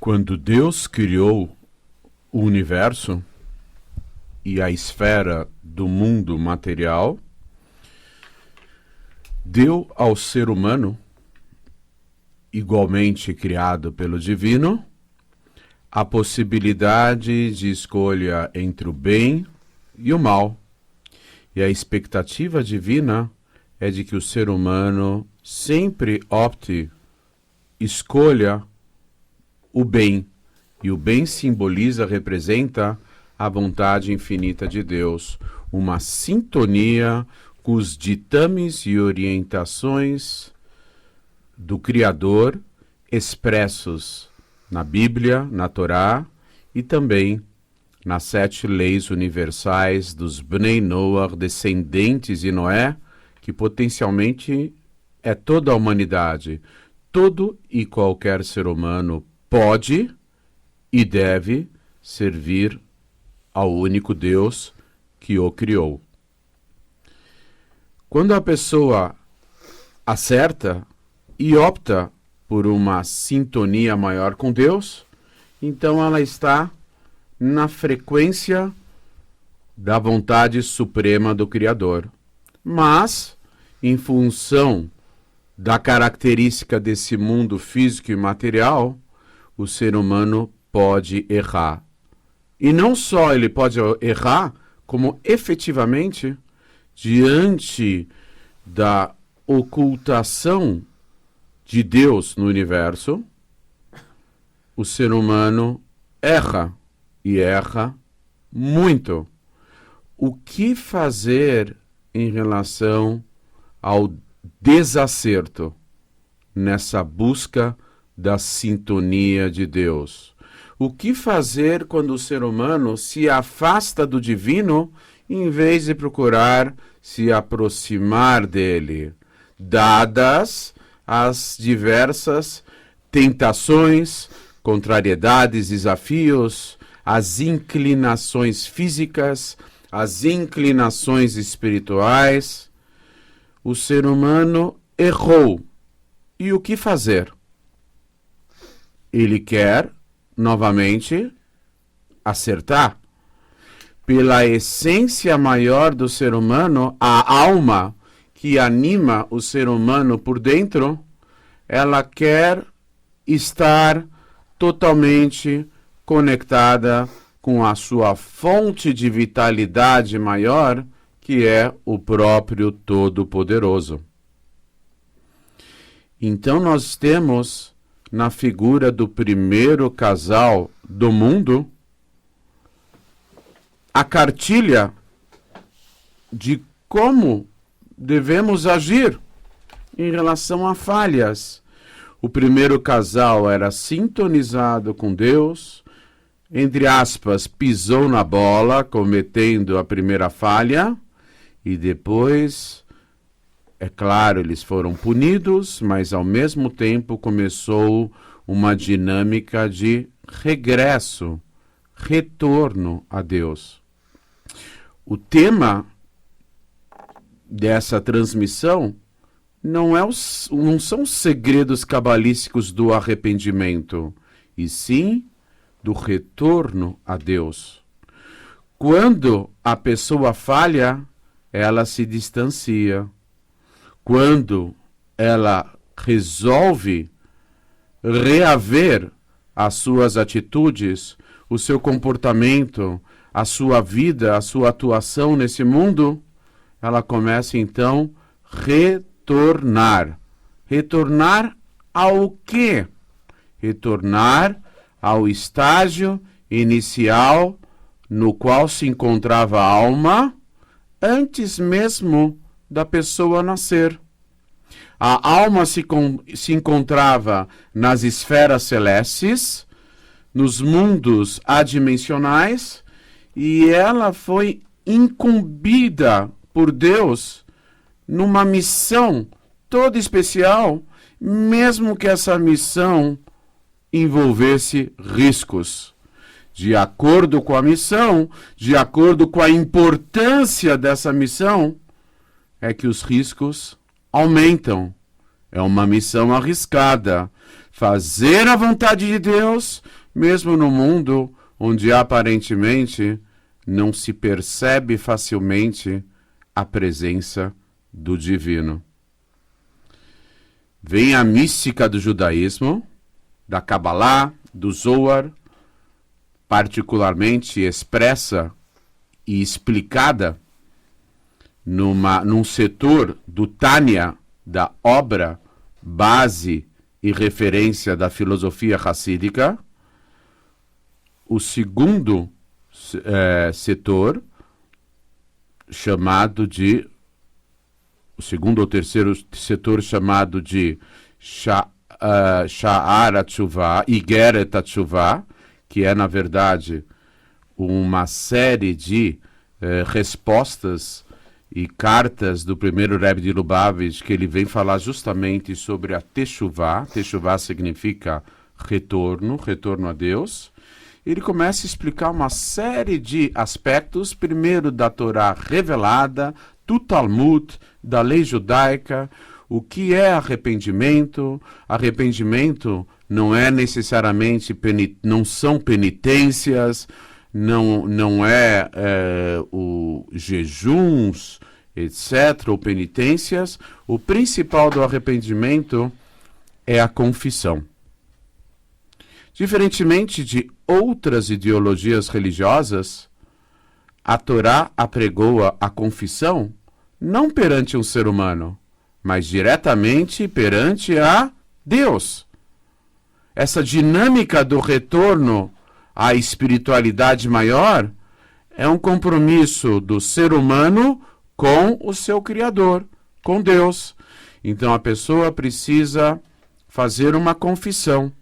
Quando Deus criou o universo e a esfera do mundo material, deu ao ser humano, igualmente criado pelo Divino, a possibilidade de escolha entre o bem e o mal. E a expectativa divina é de que o ser humano sempre escolha o bem. E o bem simboliza, representa a vontade infinita de Deus, uma sintonia com os ditames e orientações do Criador expressos na Bíblia, na Torá e também nas 7 leis universais dos Bnei Noach, descendentes de Noé, que potencialmente é toda a humanidade. Todo e qualquer ser humano pode e deve servir ao único Deus que o criou. Quando a pessoa acerta e opta por uma sintonia maior com Deus, então ela está na frequência da vontade suprema do Criador. Mas, em função da característica desse mundo físico e material, o ser humano pode errar. E não só ele pode errar, como efetivamente, diante da ocultação de Deus no universo, o ser humano erra, e erra muito. O que fazer em relação ao desacerto nessa busca da sintonia de Deus? O que fazer quando o ser humano se afasta do divino em vez de procurar se aproximar dele, dadas as diversas tentações, contrariedades, desafios, as inclinações físicas, as inclinações espirituais? O ser humano errou. E o que fazer? Ele quer, novamente, acertar. Pela essência maior do ser humano, a alma que anima o ser humano por dentro, ela quer estar totalmente conectada com a sua fonte de vitalidade maior, que é o próprio Todo-Poderoso. Então nós temos na figura do primeiro casal do mundo a cartilha de como devemos agir em relação a falhas. O primeiro casal era sintonizado com Deus, entre aspas, pisou na bola, cometendo a primeira falha, e depois, é claro, eles foram punidos, mas ao mesmo tempo começou uma dinâmica de regresso, retorno a Deus. O tema dessa transmissão não são os segredos cabalísticos do arrependimento, e sim do retorno a Deus. Quando a pessoa falha, ela se distancia. Quando ela resolve reaver as suas atitudes, o seu comportamento, a sua vida, a sua atuação nesse mundo, ela começa então a retornar. Retornar ao quê? Retornar ao estágio inicial no qual se encontrava a alma antes mesmo da pessoa nascer. A alma se encontrava nas esferas celestes, nos mundos adimensionais, e ela foi incumbida por Deus numa missão toda especial, mesmo que essa missão envolvesse riscos. De acordo com a missão, de acordo com a importância dessa missão, é que os riscos aumentam. É uma missão arriscada. fazer a vontade de Deus, mesmo no mundo onde aparentemente não se percebe facilmente a presença do divino. Vem a mística do judaísmo, da Kabbalah, do Zohar, particularmente expressa e explicada num setor do Tânia, da obra base e referência da filosofia hassídica. O segundo setor, chamado de... O segundo ou terceiro setor, chamado de Sha'ar HaTshuvah, Igeret HaTshuvah, que é, na verdade, uma série de respostas e cartas do primeiro Rebbe de Lubavitch, que ele vem falar justamente sobre a Teshuvah. Teshuvah significa retorno a Deus. Ele começa a explicar uma série de aspectos, primeiro da Torá revelada, do Talmud, da lei judaica, o que é arrependimento. Arrependimento não é necessariamente, não são penitências, não é o jejuns, etc., ou penitências. O principal do arrependimento é a confissão. Diferentemente de outras ideologias religiosas, a Torá apregoa a confissão não perante um ser humano, mas diretamente perante a Deus. Essa dinâmica do retorno à espiritualidade maior é um compromisso do ser humano com o seu Criador, com Deus. Então a pessoa precisa fazer uma confissão,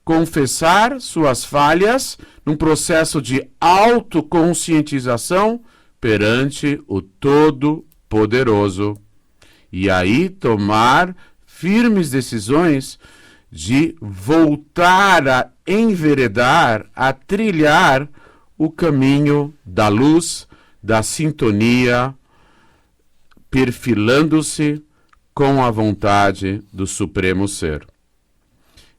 confessar suas falhas num processo de autoconscientização perante o Todo-Poderoso. E aí tomar firmes decisões de voltar a enveredar, a trilhar o caminho da luz, da sintonia, perfilando-se com a vontade do Supremo Ser.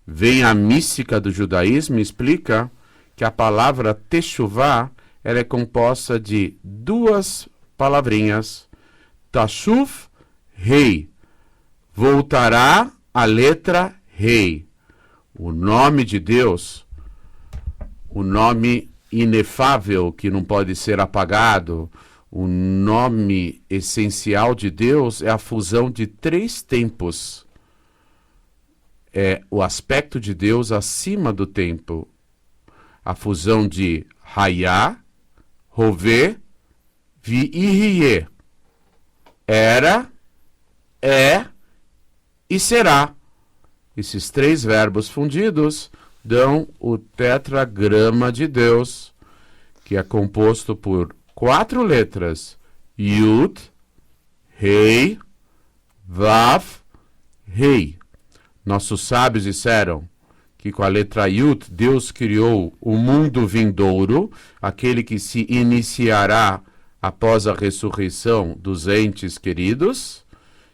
Vem a mística do judaísmo e explica que a palavra Teshuvah ela é composta de duas palavrinhas, Tashuv, rei. Voltará a letra rei. O nome de Deus, o nome inefável que não pode ser apagado, o nome essencial de Deus é a fusão de três tempos. É o aspecto de Deus acima do tempo. A fusão de Hayá, Rovê, Vi e Rie. Era, é e será. Esses três verbos fundidos dão o tetragrama de Deus, que é composto por 4 letras: Yud, Rei, Vav, Rei. Nossos sábios disseram que com a letra Yud, Deus criou o mundo vindouro, aquele que se iniciará após a ressurreição dos entes queridos,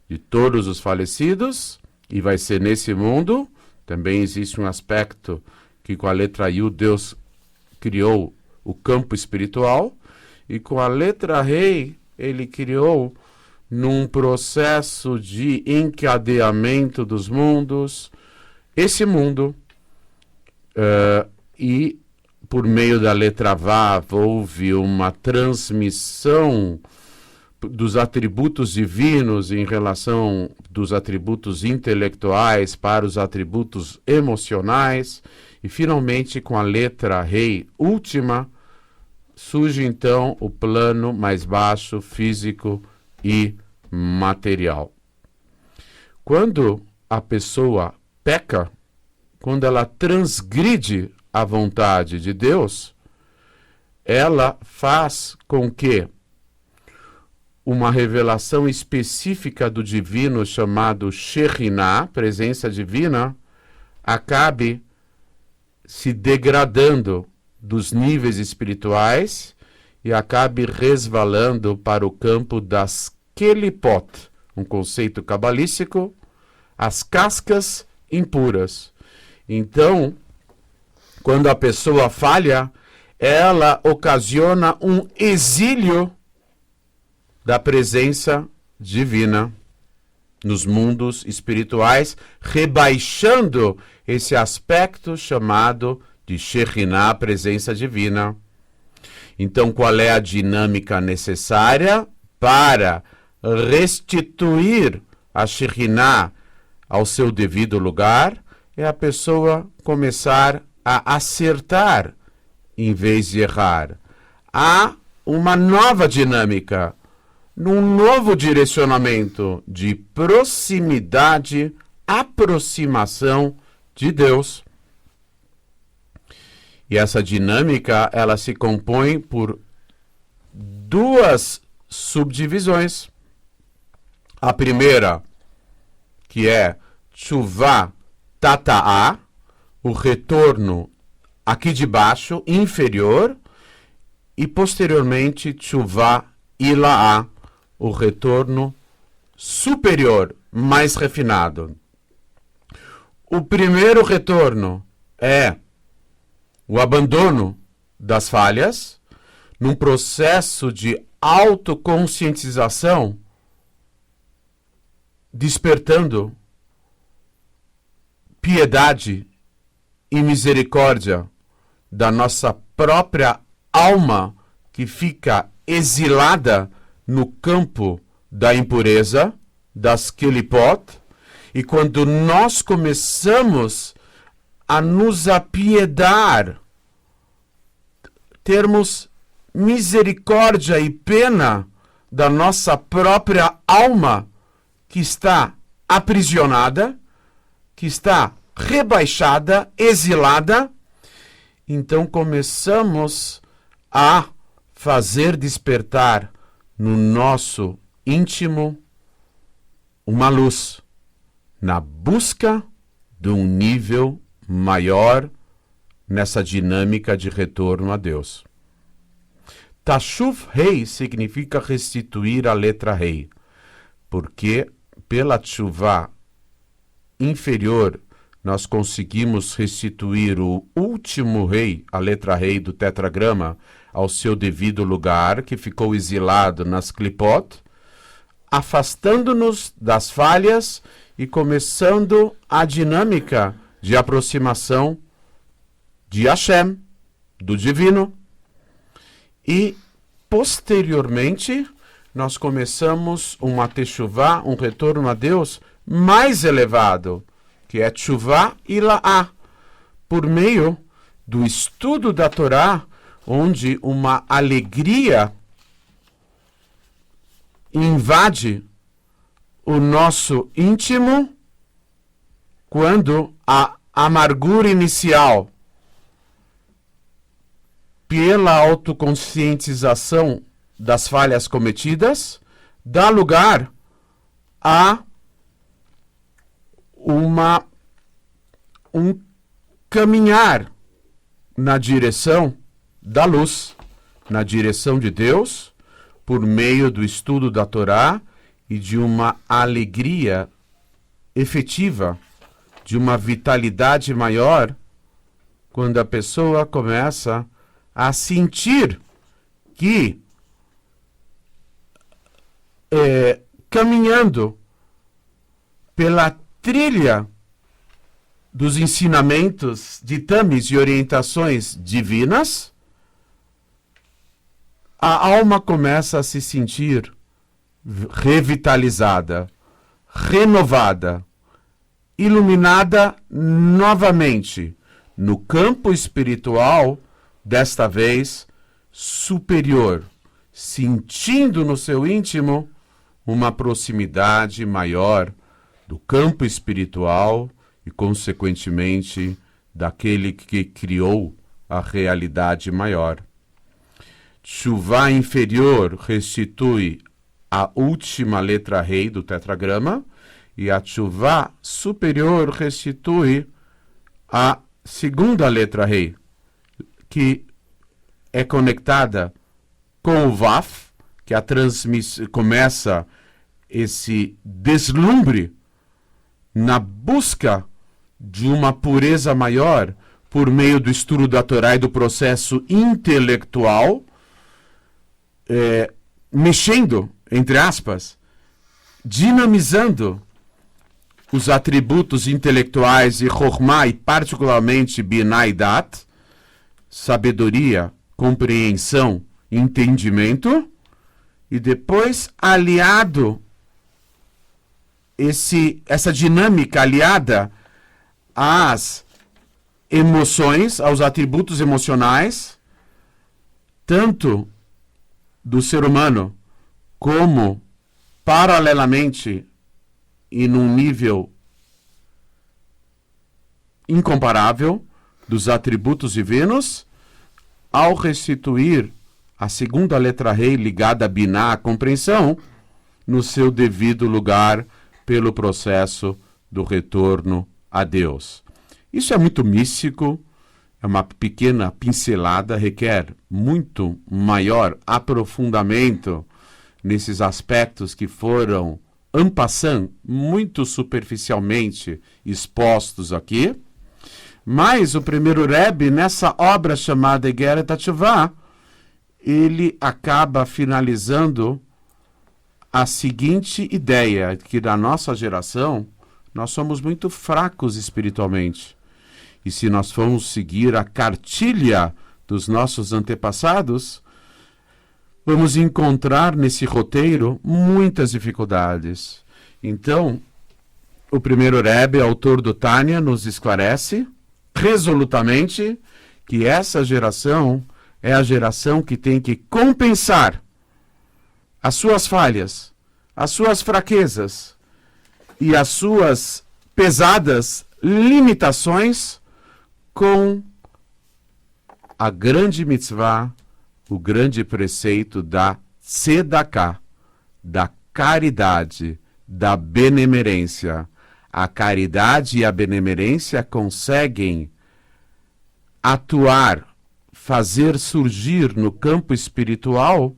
de todos os falecidos, e vai ser nesse mundo. Também existe um aspecto que com a letra Yud, Deus criou o campo espiritual, e com a letra Rei, ele criou num processo de encadeamento dos mundos, esse mundo, e por meio da letra Vav houve uma transmissão dos atributos divinos em relação dos atributos intelectuais para os atributos emocionais, e finalmente com a letra Rei última, surge então o plano mais baixo, físico e material. Quando a pessoa peca, quando ela transgride a vontade de Deus, ela faz com que uma revelação específica do divino chamado Shekhinah, presença divina, acabe se degradando dos níveis espirituais e acabe resvalando para o campo das Kelipot, um conceito cabalístico, as cascas impuras. Então, quando a pessoa falha, ela ocasiona um exílio da presença divina nos mundos espirituais, rebaixando esse aspecto chamado de Shekhinah, presença divina. Então, qual é a dinâmica necessária para restituir a Shekhinah ao seu devido lugar? É a pessoa começar a acertar em vez de errar. Há uma nova dinâmica, num novo direcionamento de proximidade, aproximação de Deus. E essa dinâmica, ela se compõe por duas subdivisões. A primeira, que é Tshuvah Tata'ah, o retorno aqui de baixo, inferior, e posteriormente Tshuvah Ila'ah, o retorno superior, mais refinado. O primeiro retorno é o abandono das falhas, num processo de autoconscientização, despertando piedade e misericórdia da nossa própria alma que fica exilada no campo da impureza, das Kelipot, e quando nós começamos a nos apiedar, termos misericórdia e pena da nossa própria alma que está aprisionada, que está rebaixada, exilada, então começamos a fazer despertar no nosso íntimo uma luz, na busca de um nível maior nessa dinâmica de retorno a Deus. Tashuv Rei significa restituir a letra Rei, porque pela Tshuvah inferior nós conseguimos restituir o último rei, a letra Rei do tetragrama, ao seu devido lugar, que ficou exilado nas Klipot, afastando-nos das falhas e começando a dinâmica de aproximação de Hashem, do divino. E, posteriormente, nós começamos uma Teshuvah, um retorno a Deus mais elevado, que é Tshuvah Ila'ah, por meio do estudo da Torá, onde uma alegria invade o nosso íntimo, quando a amargura inicial, pela autoconscientização das falhas cometidas, dá lugar a um caminhar na direção da luz, na direção de Deus, por meio do estudo da Torá e de uma alegria efetiva, de uma vitalidade maior, quando a pessoa começa a sentir que caminhando pela trilha dos ensinamentos, ditames e orientações divinas, a alma começa a se sentir revitalizada, renovada, iluminada novamente no campo espiritual, desta vez superior, sentindo no seu íntimo uma proximidade maior do campo espiritual e, consequentemente, daquele que criou a realidade maior. Tshuvah inferior restitui a última letra Rei do tetragrama e a Tshuvah superior restitui a segunda letra Rei, que é conectada com o Vaf, que começa esse deslumbre na busca de uma pureza maior por meio do estudo da Torá e do processo intelectual, mexendo, entre aspas, dinamizando os atributos intelectuais e Chokhmah, e particularmente Binah e Dat, sabedoria, compreensão, entendimento, e depois aliado, essa dinâmica aliada às emoções, aos atributos emocionais, tanto do ser humano como paralelamente e num nível incomparável dos atributos divinos, ao restituir a segunda letra rei ligada a Binah, a compreensão, no seu devido lugar pelo processo do retorno a Deus. Isso é muito místico, é uma pequena pincelada, requer muito maior aprofundamento nesses aspectos que foram, en passant, muito superficialmente expostos aqui. Mas o primeiro Rebbe, nessa obra chamada Igeret HaTeshuvah, ele acaba finalizando a seguinte ideia, que na nossa geração, nós somos muito fracos espiritualmente. E se nós formos seguir a cartilha dos nossos antepassados, vamos encontrar nesse roteiro muitas dificuldades. Então, o primeiro Rebbe, autor do Tânia, nos esclarece resolutamente que essa geração é a geração que tem que compensar as suas falhas, as suas fraquezas e as suas pesadas limitações com a grande mitzvah, o grande preceito da tzedakah, da caridade, da benemerência. A caridade e a benemerência conseguem atuar, fazer surgir no campo espiritual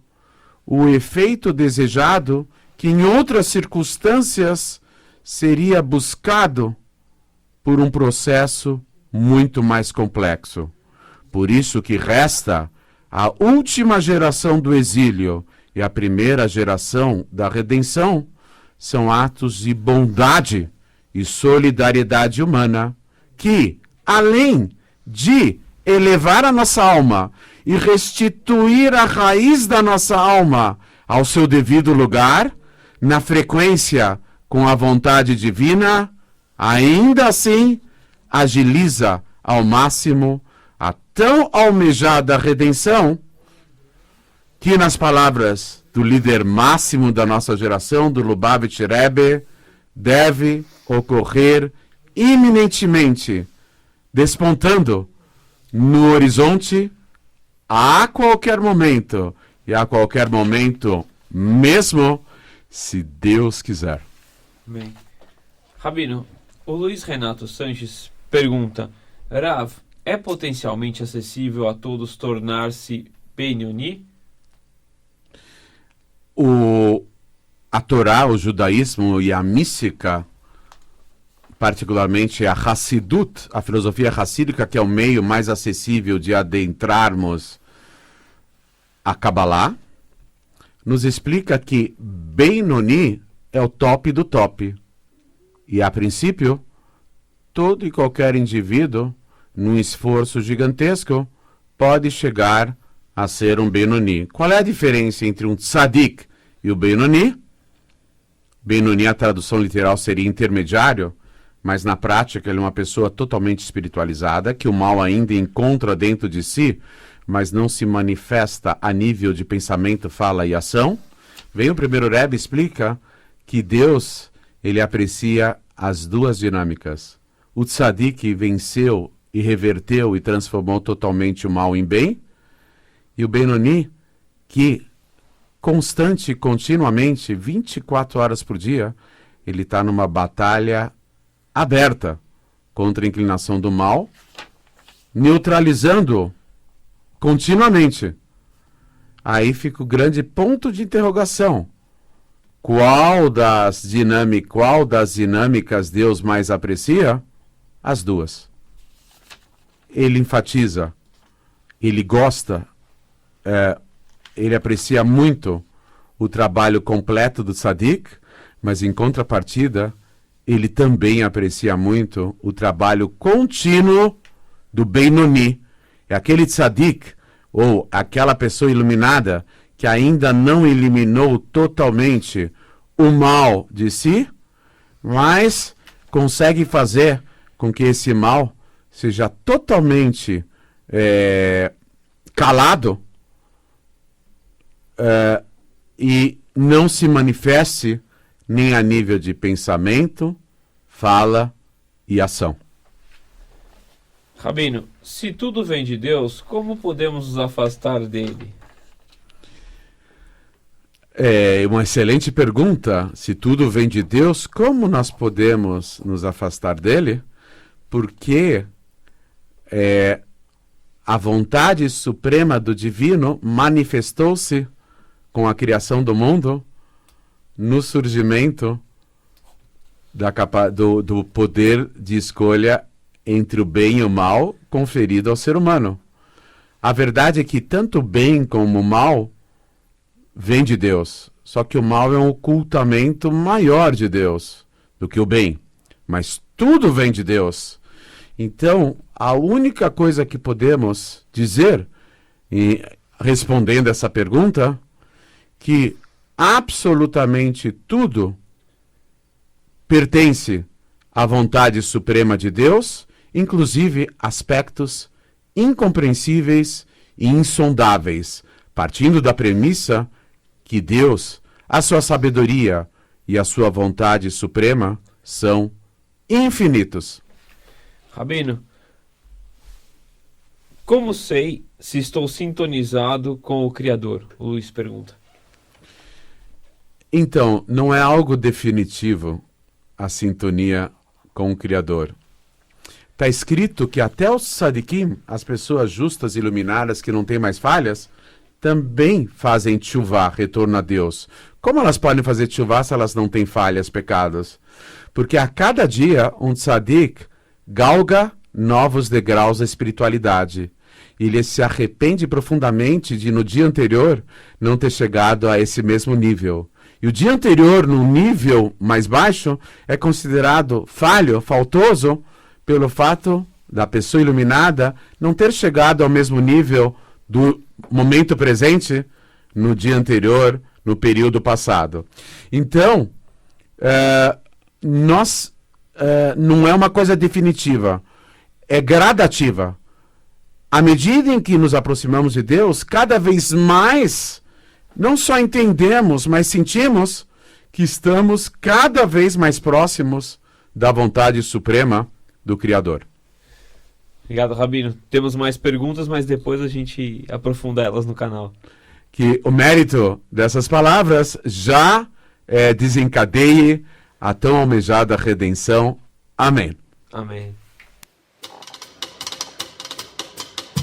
o efeito desejado que em outras circunstâncias seria buscado por um processo muito mais complexo. Por isso que resta a última geração do exílio e a primeira geração da redenção são atos de bondade e solidariedade humana que, além de elevar a nossa alma e restituir a raiz da nossa alma ao seu devido lugar, na frequência com a vontade divina, ainda assim agiliza ao máximo a tão almejada redenção que, nas palavras do líder máximo da nossa geração, do Lubavitch Rebbe, deve ocorrer iminentemente, despontando no horizonte a qualquer momento, e a qualquer momento mesmo, se Deus quiser. Bem. Rabino, o Luiz Renato Sanches pergunta: Rav, é potencialmente acessível a todos tornar-se Benoni? A Torá, o judaísmo e a mística, particularmente a Hassidut, a filosofia hassídica, que é o meio mais acessível de adentrarmos a Kabbalah, nos explica que Benoni é o top do top. E, a princípio, todo e qualquer indivíduo, num esforço gigantesco, pode chegar a ser um Benoni. Qual é a diferença entre um Tzadik e o Benoni? Benoni, a tradução literal seria intermediário, mas na prática ele é uma pessoa totalmente espiritualizada, que o mal ainda encontra dentro de si, mas não se manifesta a nível de pensamento, fala e ação. Vem o primeiro Rebbe e explica que Deus, ele aprecia as duas dinâmicas. O Tzadik venceu e reverteu e transformou totalmente o mal em bem, e o Benoni, que constante, continuamente, 24 horas por dia, ele está numa batalha aberta contra a inclinação do mal, neutralizando continuamente. Aí fica o grande ponto de interrogação. Qual das dinâmicas Deus mais aprecia? as duas. Ele enfatiza, ele gosta, ele aprecia muito o trabalho completo do tzadik, mas em contrapartida, ele também aprecia muito o trabalho contínuo do Benoni. É aquele tzadik, ou aquela pessoa iluminada, que ainda não eliminou totalmente o mal de si, mas consegue fazer com que esse mal seja totalmente calado e não se manifeste nem a nível de pensamento, fala e ação. Rabino, se tudo vem de Deus, como podemos nos afastar dele? É uma excelente pergunta. Se tudo vem de Deus, como nós podemos nos afastar dele? Porque a vontade suprema do divino manifestou-se com a criação do mundo no surgimento do poder de escolha entre o bem e o mal conferido ao ser humano. A verdade é que tanto o bem como o mal vem de Deus. Só que o mal é um ocultamento maior de Deus do que o bem. Mas tudo vem de Deus. Então, a única coisa que podemos dizer, respondendo essa pergunta, que absolutamente tudo pertence à vontade suprema de Deus, inclusive aspectos incompreensíveis e insondáveis, partindo da premissa que Deus, a sua sabedoria e a sua vontade suprema são infinitos. Rabino, como sei se estou sintonizado com o Criador? O Luiz pergunta. Então, não é algo definitivo a sintonia com o Criador. Está escrito que até os tzadikim, as pessoas justas, iluminadas, que não têm mais falhas, também fazem tchuvá, retorno a Deus. Como elas podem fazer tchuvá se elas não têm falhas, pecados? Porque a cada dia um tzadik galga novos degraus da espiritualidade. Ele se arrepende profundamente de no dia anterior não ter chegado a esse mesmo nível. E o dia anterior, no nível mais baixo, é considerado falho, faltoso, pelo fato da pessoa iluminada não ter chegado ao mesmo nível do momento presente no dia anterior, no período passado. Então, não é uma coisa definitiva, é gradativa. À medida em que nos aproximamos de Deus, cada vez mais, não só entendemos, mas sentimos que estamos cada vez mais próximos da vontade suprema do Criador. Obrigado, Rabino. Temos mais perguntas, mas depois a gente aprofunda elas no canal. Que o mérito dessas palavras já desencadeie a tão almejada redenção. Amém. Amém.